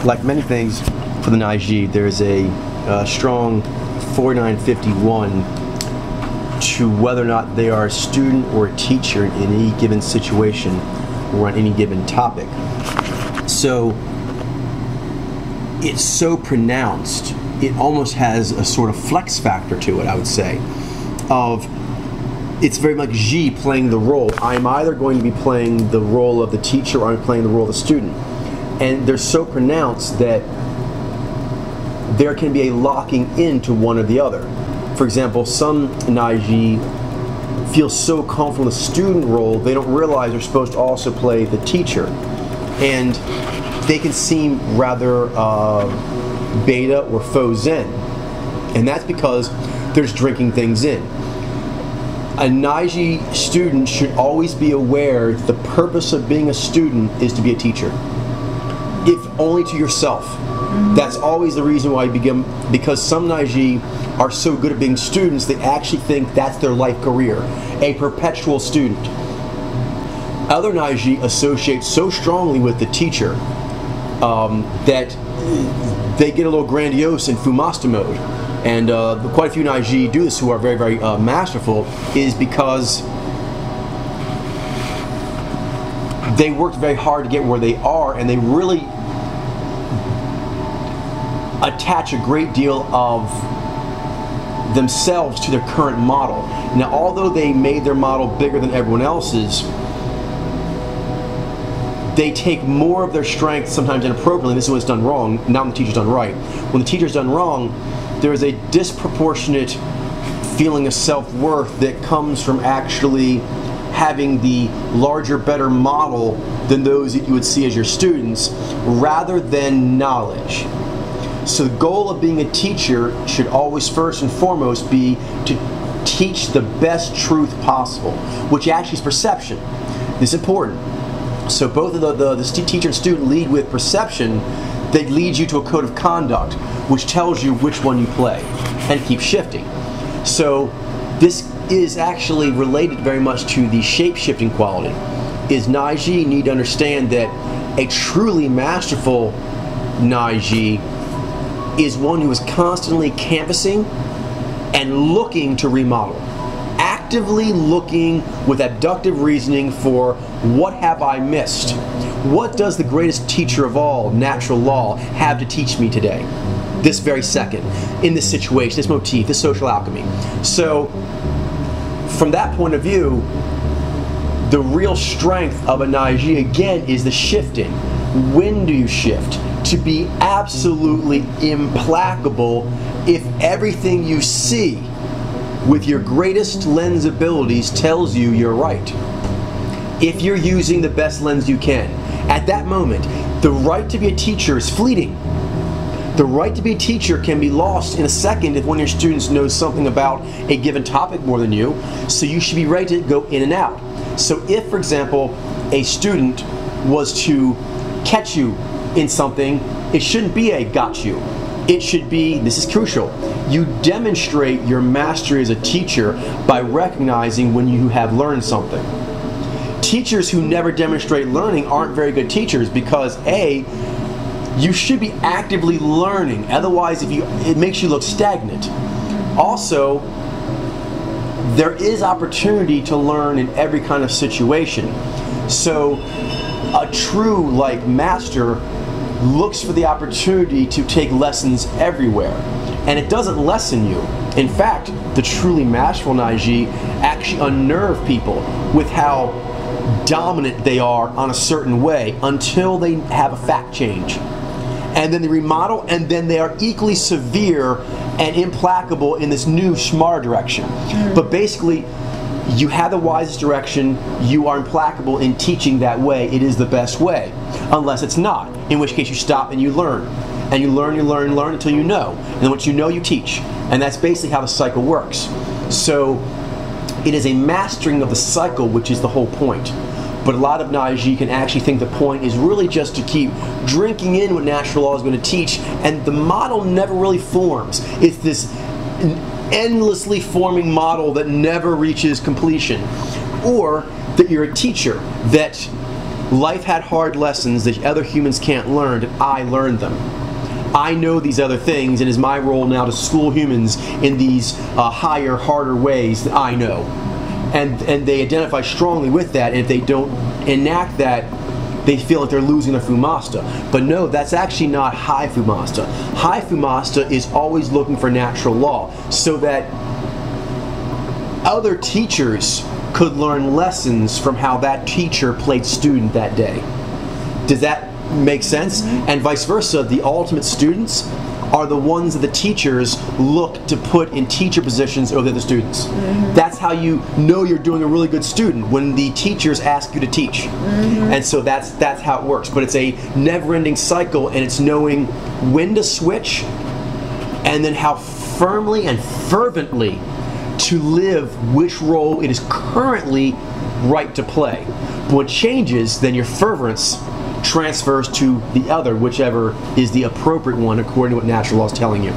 like many things for the Naiji, there's a strong 4951 to whether or not they are a student or a teacher in any given situation or on any given topic. So it's so pronounced, it almost has a sort of flex factor to it, I would say, of it's very much Ji playing the role. I'm either going to be playing the role of the teacher or I'm playing the role of the student. And they're so pronounced that there can be a locking into one or the other. For example, some Naiji feel so comfortable in the student role, they don't realize they're supposed to also play the teacher. And they can seem rather beta or faux zen. And that's because they're just drinking things in. A Naiji student should always be aware the purpose of being a student is to be a teacher, if only to yourself. That's always the reason why you begin, because some Naiji are so good at being students, they actually think that's their life career, a perpetual student. Other Naiji associate so strongly with the teacher that they get a little grandiose in Fumasta mode. And quite a few Naiji do this who are very, very masterful, is because they worked very hard to get where they are, and they really attach a great deal of themselves to their current model. Now, although they made their model bigger than everyone else's, they take more of their strength, sometimes inappropriately. This is when it's done wrong, not when the teacher's done right. When the teacher's done wrong, there is a disproportionate feeling of self-worth that comes from actually having the larger, better model than those that you would see as your students, rather than knowledge. So the goal of being a teacher should always first and foremost be to teach the best truth possible, which actually is perception. This is important. So both of the teacher and student lead with perception. They lead you to a code of conduct, which tells you which one you play, and keep shifting. So this is actually related very much to the shape-shifting quality. Is Naiji need to understand that a truly masterful Naiji is one who is constantly canvassing and looking to remodel. Actively looking with abductive reasoning for what have I missed? What does the greatest teacher of all, natural law, have to teach me today? This very second, in this situation, this motif, this social alchemy. So, from that point of view, the real strength of a Naiji, again, is the shifting. When do you shift? To be absolutely implacable if everything you see with your greatest lens abilities tells you you're right. If you're using the best lens you can. At that moment, the right to be a teacher is fleeting. The right to be a teacher can be lost in a second if one of your students knows something about a given topic more than you, so you should be ready to go in and out. So if, for example, a student was to catch you in something, it shouldn't be a got you. It should be, this is crucial, you demonstrate your mastery as a teacher by recognizing when you have learned something. Teachers who never demonstrate learning aren't very good teachers because A, you should be actively learning, otherwise it makes you look stagnant. Also, there is opportunity to learn in every kind of situation. So a true master looks for the opportunity to take lessons everywhere, and it doesn't lessen you. In fact, the truly masterful Naiji actually unnerve people with how dominant they are on a certain way until they have a fact change. And then they remodel, and then they are equally severe and implacable in this new, smarter direction. But basically, you have the wisest direction, you are implacable in teaching that way, it is the best way. Unless it's not, in which case you stop and you learn. And you learn, you learn, you learn until you know. And then once you know, you teach. And that's basically how the cycle works. So, it is a mastering of the cycle, which is the whole point. But a lot of Naiji can actually think the point is really just to keep drinking in what natural law is going to teach, and the model never really forms. It's this endlessly forming model that never reaches completion. Or that you're a teacher that Life had hard lessons that other humans can't learn, and I learned them. I know these other things, and it's my role now to school humans in these higher, harder ways that I know. And they identify strongly with that, and if they don't enact that, they feel like they're losing their Fumasta. But no, that's actually not high Fumasta. High Fumasta is always looking for natural law, so that other teachers could learn lessons from how that teacher played student that day. Does that make sense? And vice versa, the ultimate students are the ones that the teachers look to put in teacher positions over the students. That's how you know you're doing a really good student, when the teachers ask you to teach. And so that's how it works. But it's a never-ending cycle, and it's knowing when to switch, and then how firmly and fervently to live which role it is currently right to play. But when it changes, then your fervence transfers to the other, whichever is the appropriate one according to what natural law is telling you.